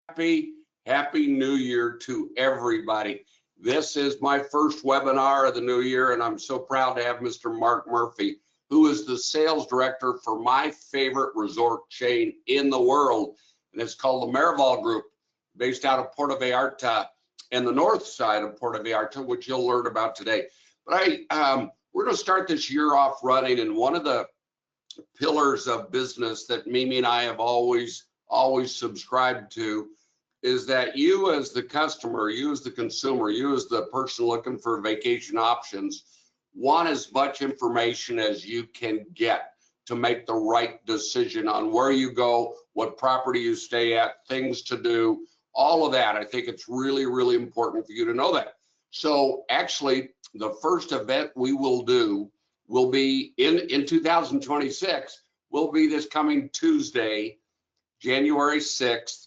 Happy New Year to everybody. This is my first webinar of the new year, and I'm so proud to have Mr. Marc Murphy, who is the sales director for my favorite resort chain in the world, and it's called the Marival Group, based out of Puerto Vallarta and the north side of Puerto Vallarta, which you'll learn about today. But we're going to start this year off running, and one of the pillars of business that Mimi and I have always subscribed to is that you as the customer, you as the consumer, you as the person looking for vacation options want as much information as you can get to make the right decision on where you go, what property you stay at, things to do, all of that. I think it's really, really important for you to know that. So actually, the first event we will do will be in 2026, will be this coming Tuesday, January 6th,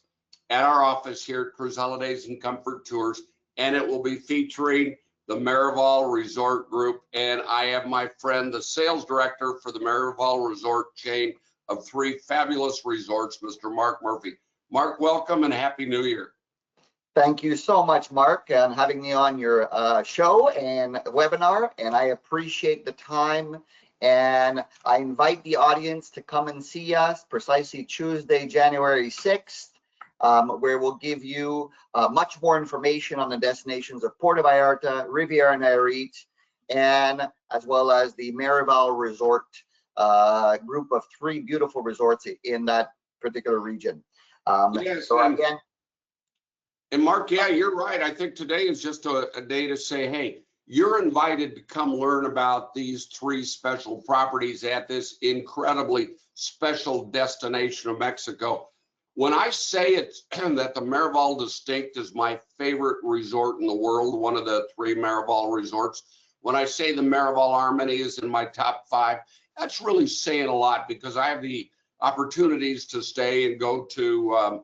at our office here at Cruise Holidays and Comfort Tours, and it will be featuring the Marival Resort Group, and I have my friend, the sales director for the Marival Resort chain of 3 fabulous resorts, Mr. Marc Murphy. Marc, welcome and Happy New Year. Thank you so much, Marc, and having me on your show and webinar, and I appreciate the time, and I invite the audience to come and see us precisely Tuesday, January 6th, where we'll give you much more information on the destinations of Puerto Vallarta, Riviera Nayarit, and as well as the Marival Resort group of 3 beautiful resorts in that particular region. Yes, so again, and Marc, yeah, you're right. I think today is just a day to say, hey, you're invited to come learn about these 3 special properties at this incredibly special destination of Mexico. When I say it's that the Marival Distinct is my favorite resort in the world, one of the 3 Marival resorts, when I say the Marival Armony is in my top 5, that's really saying a lot, because I have the opportunities to stay and go to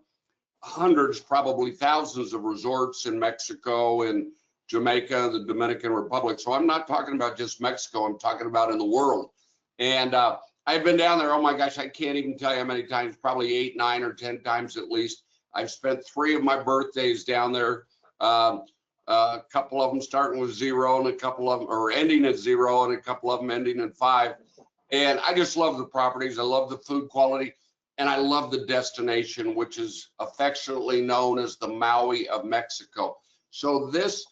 hundreds, probably thousands of resorts in Mexico and Jamaica, the Dominican Republic. So I'm not talking about just Mexico, I'm talking about in the world. And I've been down there, oh my gosh, I can't even tell you how many times, probably 8, 9, or 10 times at least. I've spent 3 of my birthdays down there, a couple of them starting with 0 and a couple of them, or ending at 0 and a couple of them ending at 5. And I just love the properties, I love the food quality, and I love the destination, which is affectionately known as the Maui of Mexico. So this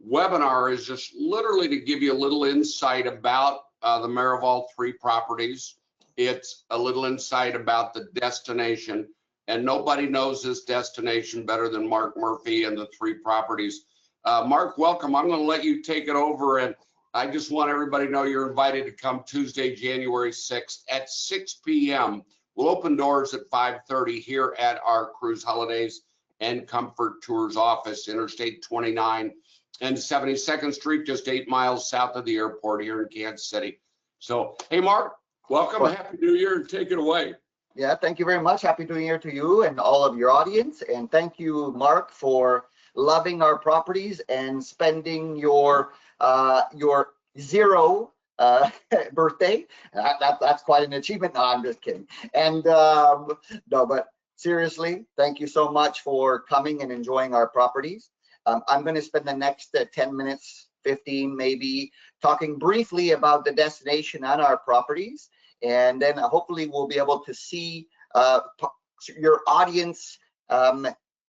webinar is just literally to give you a little insight about the Marival 3 properties. It's a little insight about the destination, and nobody knows this destination better than Marc Murphy and the 3 properties. Marc, welcome. I'm going to let you take it over, and I just want everybody to know you're invited to come Tuesday, January 6th at 6 p.m. We'll open doors at 5:30 here at our Cruise Holidays and Comfort Tours office, Interstate 29 and 72nd Street, just 8 miles south of the airport here in Kansas City. So, hey, Marc, welcome. Happy New Year, and take it away. Yeah, thank you very much. Happy New Year to you and all of your audience. And thank you, Marc, for loving our properties and spending your 0 birthday. That's quite an achievement. No, I'm just kidding. And no, but seriously, thank you so much for coming and enjoying our properties. I'm going to spend the next 10 minutes, 15 maybe, talking briefly about the destination and our properties, and then hopefully we'll be able to see your audience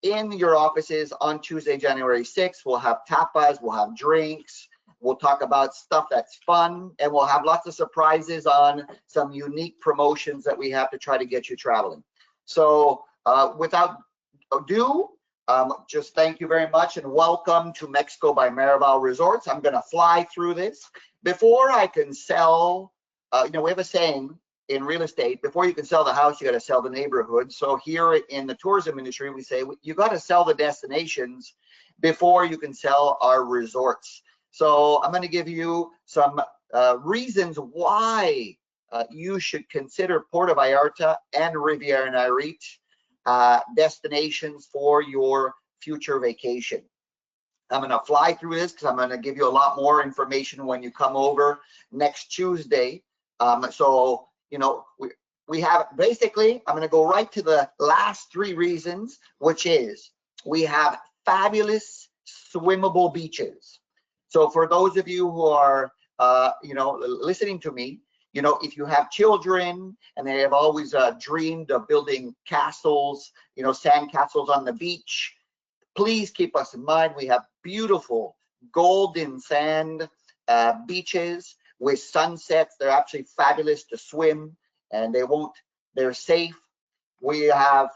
in your offices on Tuesday, January 6th. We'll have tapas, we'll have drinks, we'll talk about stuff that's fun, and we'll have lots of surprises on some unique promotions that we have to try to get you traveling. So without ado, just thank you very much and welcome to Mexico by Marival Resorts. I'm going to fly through this. Before I can sell, we have a saying in real estate, before you can sell the house, you got to sell the neighborhood. So here in the tourism industry, we say you got to sell the destinations before you can sell our resorts. So I'm going to give you some reasons why you should consider Puerto Vallarta and Riviera Nayarit destinations for your future vacation. I'm going to fly through this because I'm going to give you a lot more information when you come over next Tuesday. So, we have basically, I'm going to go right to the last three reasons, which is we have fabulous swimmable beaches. So for those of you who are, listening to me, if you have children and they have always dreamed of building castles, sand castles on the beach, please keep us in mind. We have beautiful golden sand beaches with sunsets. They're actually fabulous to swim, and they're safe. We have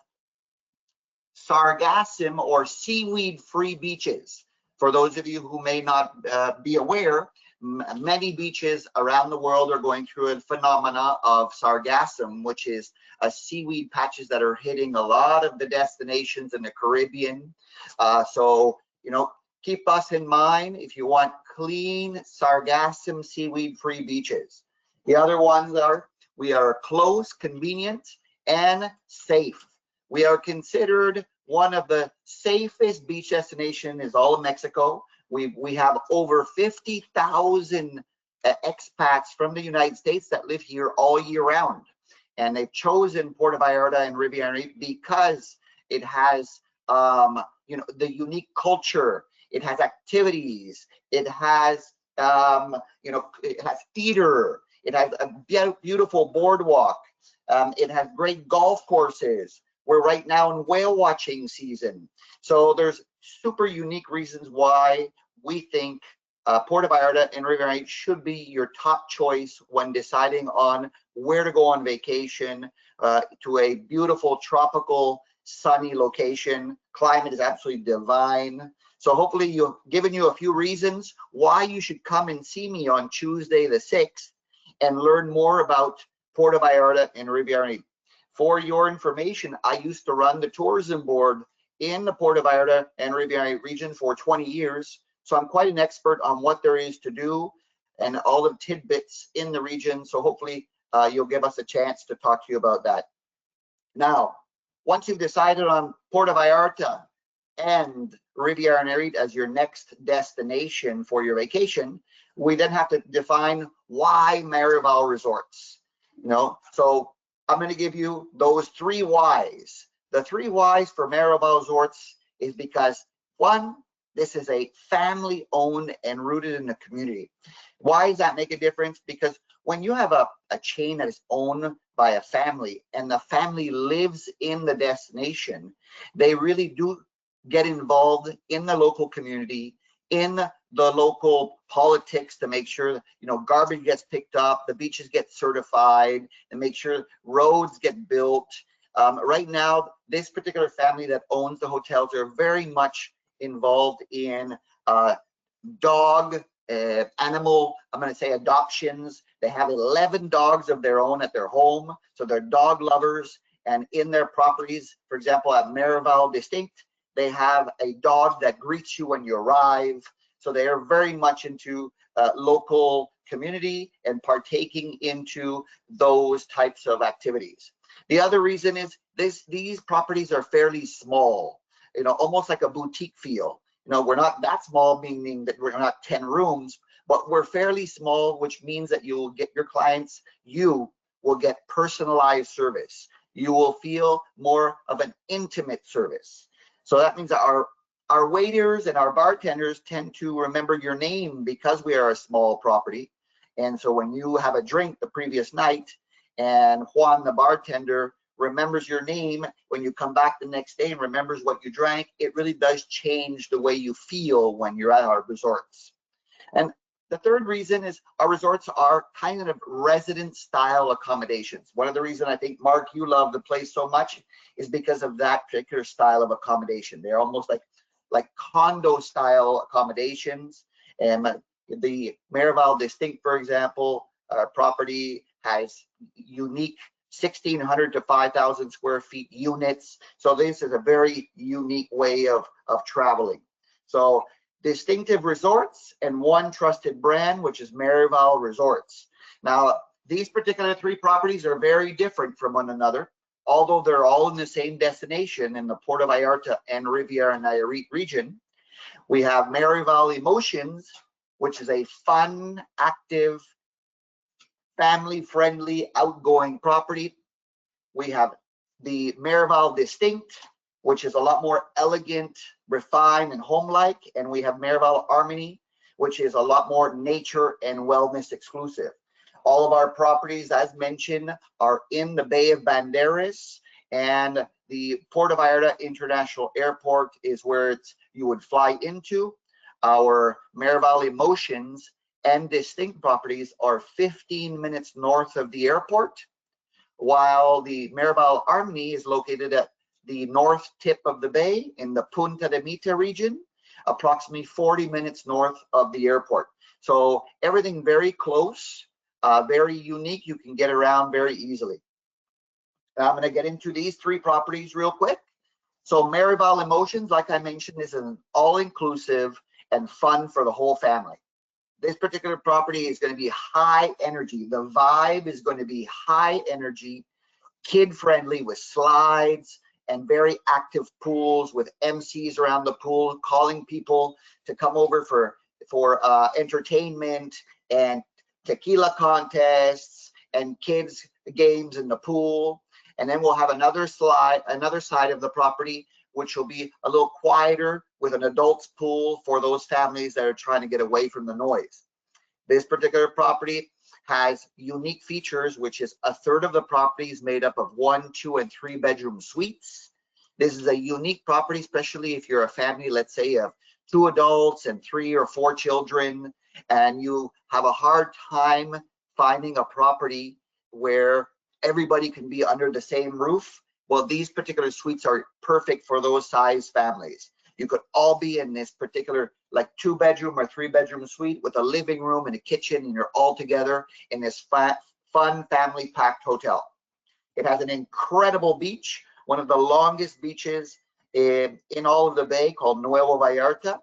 sargassum or seaweed free beaches. For those of you who may not be aware, many beaches around the world are going through a phenomena of sargassum, which is seaweed patches that are hitting a lot of the destinations in the Caribbean. So keep us in mind if you want clean sargassum seaweed free beaches. The other ones are, we are close, convenient, and safe. We are considered one of the safest beach destinations in all of Mexico. We have over 50,000 expats from the United States that live here all year round. And they've chosen Puerto Vallarta and Riviera Nayarit because it has the unique culture. It has activities. It has it has theater. It has a beautiful boardwalk. It has great golf courses. We're right now in whale watching season. So there's super unique reasons why we think Puerto Vallarta and Riviera Nayarit should be your top choice when deciding on where to go on vacation to a beautiful tropical sunny location. Climate is absolutely divine. So hopefully you've given you a few reasons why you should come and see me on Tuesday the 6th and learn more about Puerto Vallarta and Riviera Nayarit. For your information, I used to run the tourism board in the Puerto Vallarta and Riviera Nayarit region for 20 years. So I'm quite an expert on what there is to do and all the tidbits in the region. So hopefully you'll give us a chance to talk to you about that. Now, once you've decided on Puerto Vallarta and Riviera Nayarit as your next destination for your vacation, we then have to define why Marival Resorts. So I'm going to give you those three whys. The three whys for Marival Resorts is because, one, this is a family owned and rooted in the community. Why does that make a difference? Because when you have a chain that is owned by a family and the family lives in the destination, they really do get involved in the local community, in the local politics to make sure garbage gets picked up, the beaches get certified, and make sure roads get built. Right now, this particular family that owns the hotels are very much involved in dog, animal, I'm going to say adoptions. They have 11 dogs of their own at their home, so they're dog lovers. And in their properties, for example, at Marival Distinct, they have a dog that greets you when you arrive. So they are very much into local community and partaking into those types of activities. The other reason is these properties are fairly small, almost like a boutique feel. We're not that small, meaning that we're not 10 rooms, but we're fairly small, which means that you will get your clients, you will get personalized service. You will feel more of an intimate service. So that means that our waiters and our bartenders tend to remember your name because we are a small property. And so when you have a drink the previous night and Juan, the bartender, remembers your name, when you come back the next day and remembers what you drank, it really does change the way you feel when you're at our resorts. And the third reason is our resorts are kind of resident style accommodations. One of the reasons I think, Mark, you love the place so much is because of that particular style of accommodation. They're almost like condo style accommodations. And the Marival Distinct, for example, property has unique 1,600 to 5,000 square feet units. So this is a very unique way of traveling. So distinctive resorts and one trusted brand, which is Marival Resorts. Now, these particular three properties are very different from one another, although they're all in the same destination in the Puerto Vallarta and Riviera Nayarit region. We have Marival Emotions, which is a fun, active, family-friendly, outgoing property. we have the Marival Distinct, which is a lot more elegant, refined, and home-like. And we have Marival Armony, which is a lot more nature and wellness exclusive. All of our properties, as mentioned, are in the Bay of Banderas, and the Puerto Vallarta International Airport is where you would fly into. Our Marival Emotions and Distinct properties are 15 minutes north of the airport, while the Marival Armony is located at the north tip of the bay in the Punta de Mita region, approximately 40 minutes north of the airport. So everything very close, very unique. You can get around very easily. Now I'm going to get into these three properties real quick. So Marival Emotions, like I mentioned, is an all-inclusive and fun for the whole family. This particular property is going to be high energy. The vibe is going to be high energy, kid-friendly with slides and very active pools with MCs around the pool, calling people to come over for entertainment and tequila contests and kids games in the pool. And then we'll have another side of the property, which will be a little quieter with an adults pool for those families that are trying to get away from the noise. This particular property has unique features, which is a third of the property is made up of 1, 2, and 3 bedroom suites. This is a unique property, especially if you're a family, let's say of 2 adults and 3 or 4 children, and you have a hard time finding a property where everybody can be under the same roof. Well, these particular suites are perfect for those size families. You could all be in this particular like 2 bedroom or 3 bedroom suite with a living room and a kitchen, and you're all together in this fun family packed hotel. It has an incredible beach, one of the longest beaches in all of the bay, called Nuevo Vallarta,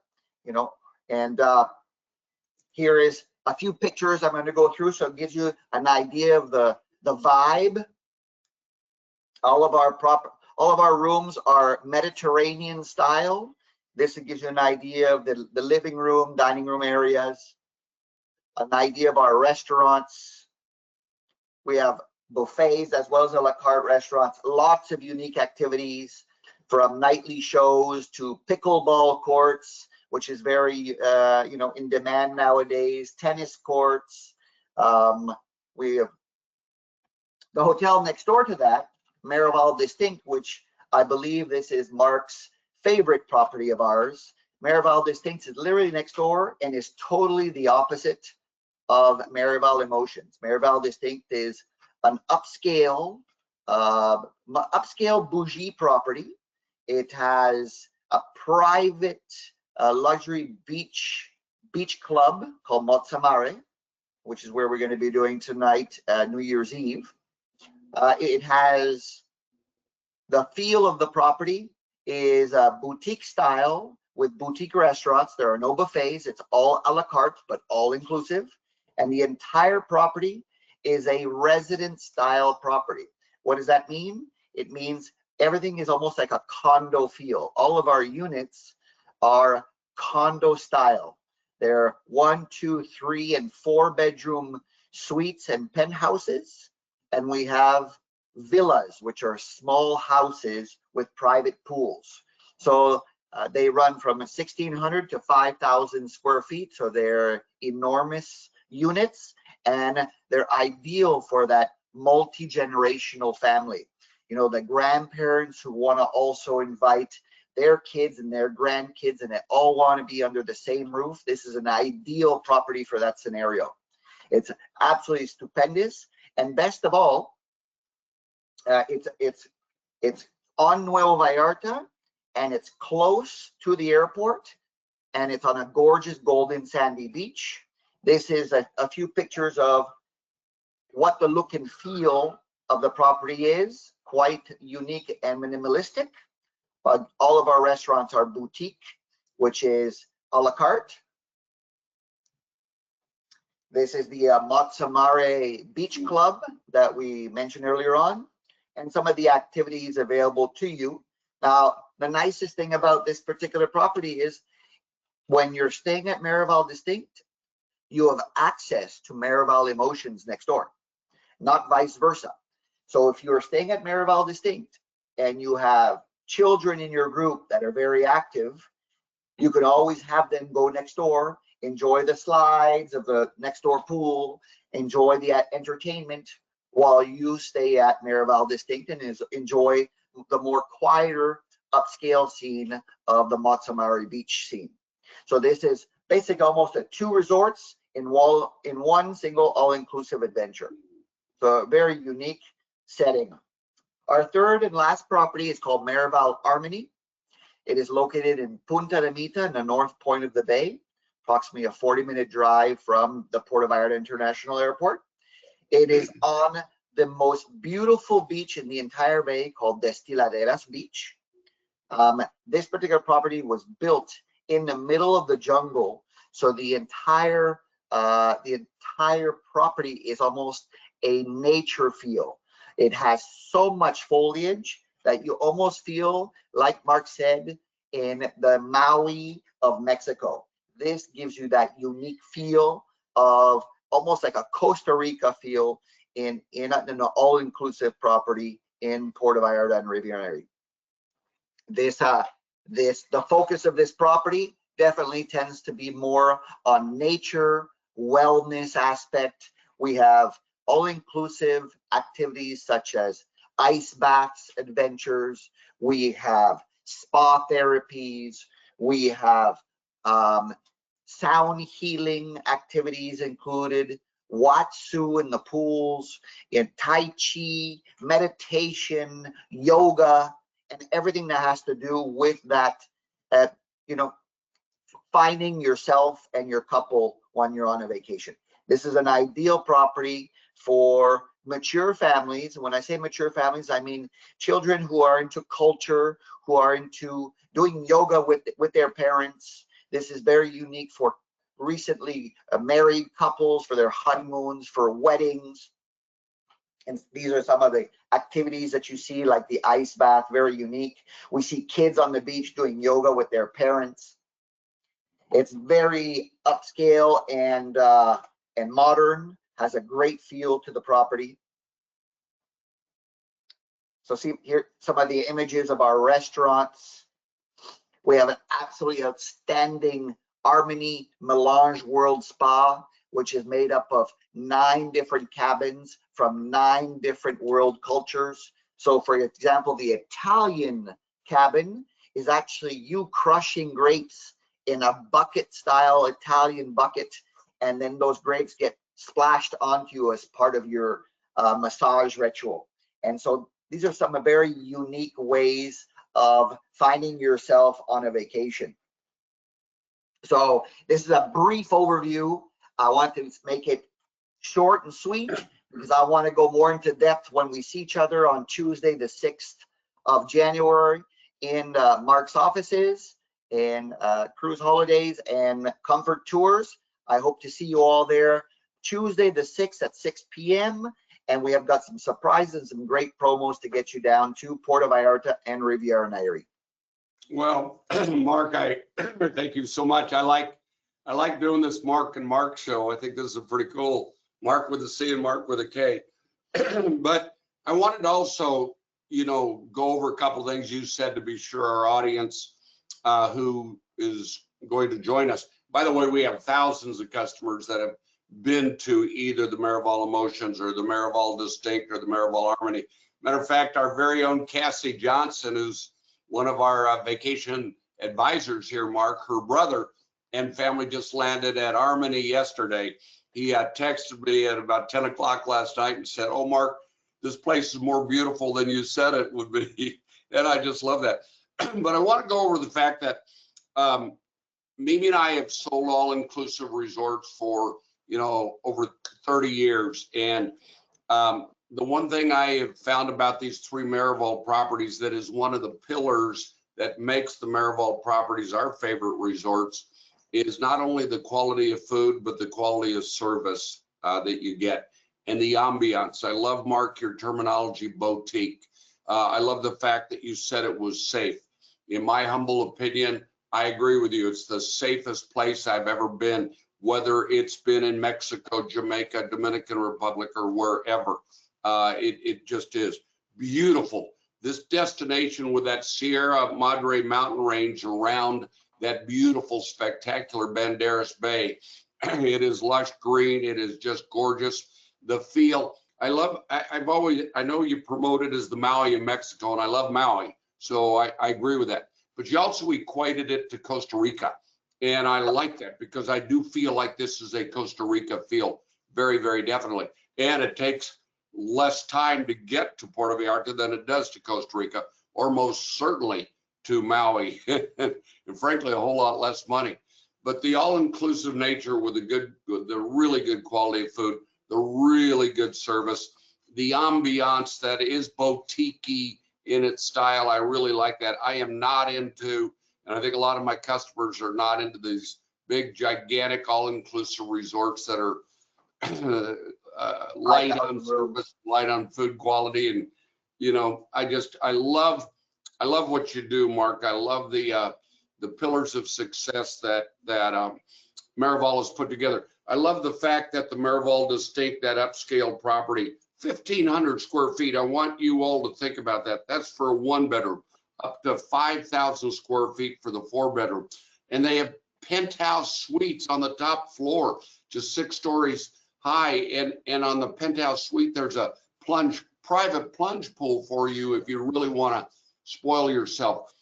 you know. And here is a few pictures I'm going to go through, so it gives you an idea of the vibe. All of our rooms are Mediterranean style. This gives you an idea of the living room, dining room areas, an idea of our restaurants. We have buffets as well as a la carte restaurants, lots of unique activities, from nightly shows to pickleball courts, which is very in demand nowadays, tennis courts. We have the hotel next door to that, Marival Distinct, which I believe this is Marc's favorite property of ours. Marival Distinct is literally next door and is totally the opposite of Marival Emotions. Marival Distinct is an upscale bougie property. It has a private luxury beach club called Mozamare, which is where we're going to be doing tonight, New Year's Eve. It has the feel of the property is a boutique style with boutique restaurants. There are no buffets. It's all a la carte, but all inclusive. And the entire property is a residence style property. What does that mean? It means everything is almost like a condo feel. All of our units are condo style. They're 1, 2, 3, and 4 bedroom suites and penthouses. And we have villas, which are small houses with private pools. So they run from 1,600 to 5,000 square feet. So they're enormous units, and they're ideal for that multi-generational family. You know, the grandparents who want to also invite their kids and their grandkids, and they all want to be under the same roof. This is an ideal property for that scenario. It's absolutely stupendous, and best of all, it's on Nuevo Vallarta, and it's close to the airport, and it's on a gorgeous golden sandy beach. This is a few pictures of what the look and feel of the property is. Quite unique and minimalistic, but all of our restaurants are boutique, which is a la carte. This is the Mozamare Beach Club that we mentioned earlier on, and some of the activities available to you. Now, the nicest thing about this particular property is when you're staying at Marival Distinct, you have access to Marival Emotions next door, not vice versa. So if you're staying at Marival Distinct and you have children in your group that are very active, you could always have them go next door, enjoy the slides of the next door pool, enjoy the entertainment while you stay at Marival Distinct and enjoy the more quieter upscale scene of the Matsumari beach scene. So this is basically almost a 2 resorts in one single all-inclusive adventure. So a very unique setting. Our third and last property is called Marival Armony. It is located in Punta de Mita in the north point of the bay, approximately a 40-minute drive from the Puerto Vallarta International Airport. It is on the most beautiful beach in the entire bay called Destiladeras Beach. This particular property was built in the middle of the jungle, so the entire property is almost a nature feel. It has so much foliage that you almost feel, like Marc said, in the Maui of Mexico. This gives you that unique feel of almost like a Costa Rica feel in an all-inclusive property in Puerto Vallarta and Riviera Nayarit. The focus of this property definitely tends to be more on nature, wellness aspect. We have all-inclusive activities such as ice baths adventures. We have spa therapies. We have sound healing activities included, Watsu in the pools, in Tai Chi, meditation, yoga, and everything that has to do with that, finding yourself and your couple when you're on a vacation. This is an ideal property for mature families. When I say mature families, I mean children who are into culture, who are into doing yoga with their parents. This is very unique for recently married couples, for their honeymoons, for weddings. And these are some of the activities that you see, like the ice bath, very unique. We see kids on the beach doing yoga with their parents. It's very upscale and modern, has a great feel to the property. So see here some of the images of our restaurants. We have an absolutely outstanding Armony Melange World Spa, which is made up of 9 different cabins from 9 different world cultures. So for example, the Italian cabin is actually you crushing grapes in a bucket style Italian bucket, and then those grapes get splashed onto you as part of your massage ritual. And so these are some very unique ways of finding yourself on a vacation. So this is a brief overview. I want to make it short and sweet because I want to go more into depth when we see each other on Tuesday, the 6th of January in Marc's offices and Cruise Holidays and Comfort Tours. I hope to see you all there Tuesday, the 6th at 6 p.m. And we have got some surprises and great promos to get you down to Puerto Vallarta and Riviera Nayarit. Well, Marc, I thank you so much. I like doing this Marc and Marc show. I think this is pretty cool. Marc with a C and Marc with a K. But I wanted to also, go over a couple of things you said to be sure our audience who is going to join us. By the way, we have thousands of customers that have been to either the Marival Emotions or the Marival Distinct or the Marival Armony. Matter of fact, our very own Cassie Johnson, who's one of our vacation advisors here, Marc, her brother and family just landed at Armony yesterday. He texted me at about 10 o'clock last night and said, "Oh, Marc, this place is more beautiful than you said it would be." And I just love that. But I want to go over the fact that Mimi and I have sold all-inclusive resorts for, over 30 years. And the one thing I have found about these 3 Marival properties that is one of the pillars that makes the Marival properties our favorite resorts is not only the quality of food, but the quality of service that you get and the ambiance. I love, Marc, your terminology, boutique. I love the fact that you said it was safe. In my humble opinion, I agree with you. It's the safest place I've ever been, whether it's been in Mexico, Jamaica, Dominican Republic, or wherever. It just is beautiful. This destination with that Sierra Madre mountain range around that beautiful, spectacular Banderas Bay. It is lush green. It is just gorgeous. The feel, I know you promote it as the Maui of Mexico, and I love Maui, so I agree with that. But you also equated it to Costa Rica, and I like that because I do feel like this is a Costa Rica feel, very, very definitely. And it takes less time to get to Puerto Vallarta than it does to Costa Rica, or most certainly to Maui, and frankly, a whole lot less money. But the all-inclusive nature with the really good quality of food, the really good service, the ambiance that is boutique-y in its style, I really like that. I am not into, and I think a lot of my customers are not into these big, gigantic, all-inclusive resorts that are light on service, light on food quality, and I love what you do, Marc. I love the pillars of success that Marival has put together. I love the fact that the Marival Distinct, that upscale property, 1,500 square feet. I want you all to think about that. That's for a 1-bedroom, up to 5,000 square feet for the 4-bedroom, and they have penthouse suites on the top floor, just 6 stories high, and on the penthouse suite there's a private plunge pool for you if you really want to spoil yourself.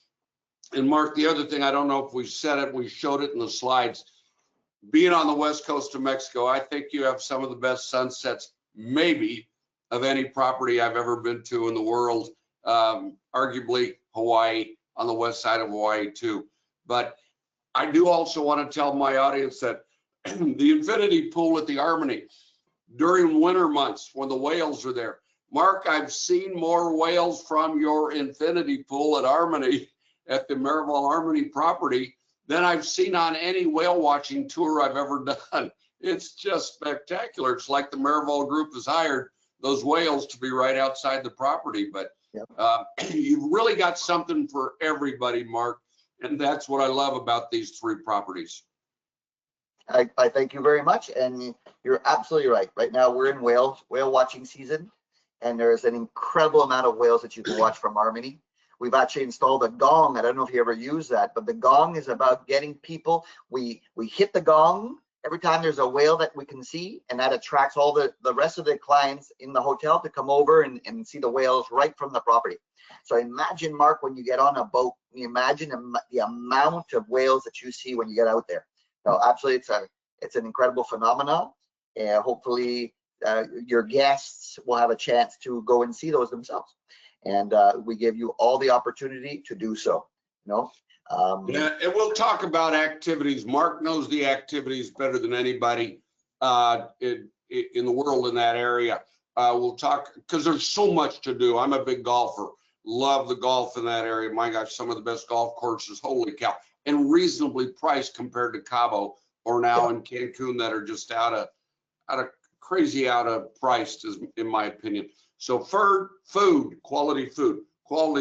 And Marc, the other thing, I don't know if we said it, we showed it in the slides, being on the west coast of Mexico, I think you have some of the best sunsets maybe of any property I've ever been to in the world, arguably Hawaii, on the west side of Hawaii too. But I do also want to tell my audience that the infinity pool at the Armony during winter months when the whales are there. Marc, I've seen more whales from your infinity pool at Armony, at the Marival Armony property, than I've seen on any whale watching tour I've ever done. It's just spectacular. It's like the Marival group has hired those whales to be right outside the property. But you've really got something for everybody, Marc, and that's what I love about these 3 properties. I thank you very much, and you're absolutely right. Right now we're in whale watching season, and there's an incredible amount of whales that you can watch from Armony. We've actually installed a gong. I don't know if you ever use that, but the gong is about getting people. We hit the gong every time there's a whale that we can see, and that attracts all the rest of the clients in the hotel to come over and see the whales right from the property. So imagine, Marc, when you get on a boat, you imagine the amount of whales that you see when you get out there. So absolutely, it's an incredible phenomenon, and hopefully your guests will have a chance to go and see those themselves. And we give you all the opportunity to do so. Yeah, and we'll talk about activities. Marc knows the activities better than anybody in the world in that area. We'll talk, because there's so much to do. I'm a big golfer, love the golf in that area. My gosh, some of the best golf courses, holy cow, and reasonably priced compared to Cabo or now in Cancun that are just out of priced, in my opinion. So food, quality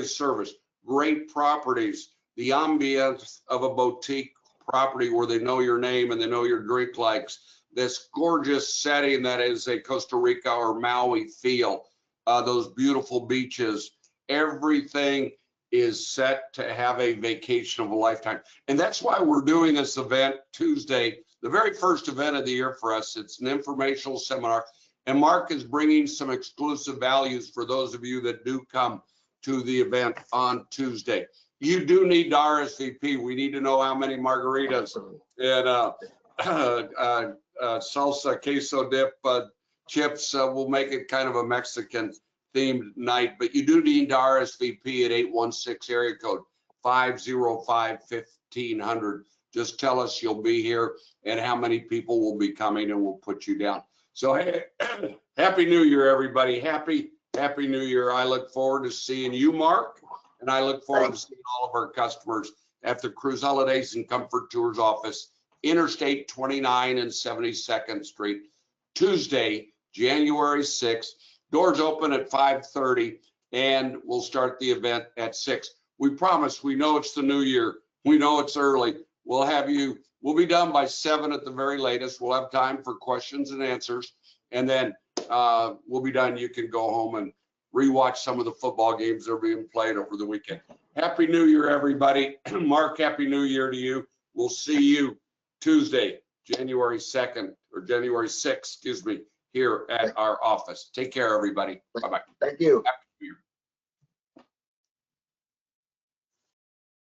service, great properties, the ambience of a boutique property where they know your name and they know your drink likes, this gorgeous setting that is a Costa Rica or Maui feel, those beautiful beaches, everything is set to have a vacation of a lifetime. And that's why we're doing this event Tuesday, the very first event of the year for us. It's an informational seminar. And Marc is bringing some exclusive values for those of you that do come to the event on Tuesday. You do need to RSVP. We need to know how many margaritas and salsa, queso dip, chips. We'll make it kind of a Mexican themed night, but you do need to RSVP at 816 area code 505-1500. Just tell us you'll be here and how many people will be coming, and we'll put you down. So hey, Happy New Year, everybody. Happy New Year. I look forward to seeing you, Marc, and I look forward to seeing all of our customers at the Cruise Holidays and Comfort Tours office, Interstate 29 and 72nd Street, Tuesday, January 6th. Doors open at 5:30, and we'll start the event at 6. We promise, we know it's the new year. We know it's early. We'll be done by 7 at the very latest. We'll have time for questions and answers. And then we'll be done. You can go home and rewatch some of the football games that are being played over the weekend. Happy New Year, everybody. Mark, Happy New Year to you. We'll see you Tuesday, January 2nd or January 6th, excuse me, here at our office. Take care, everybody. Bye-bye. Thank you. Happy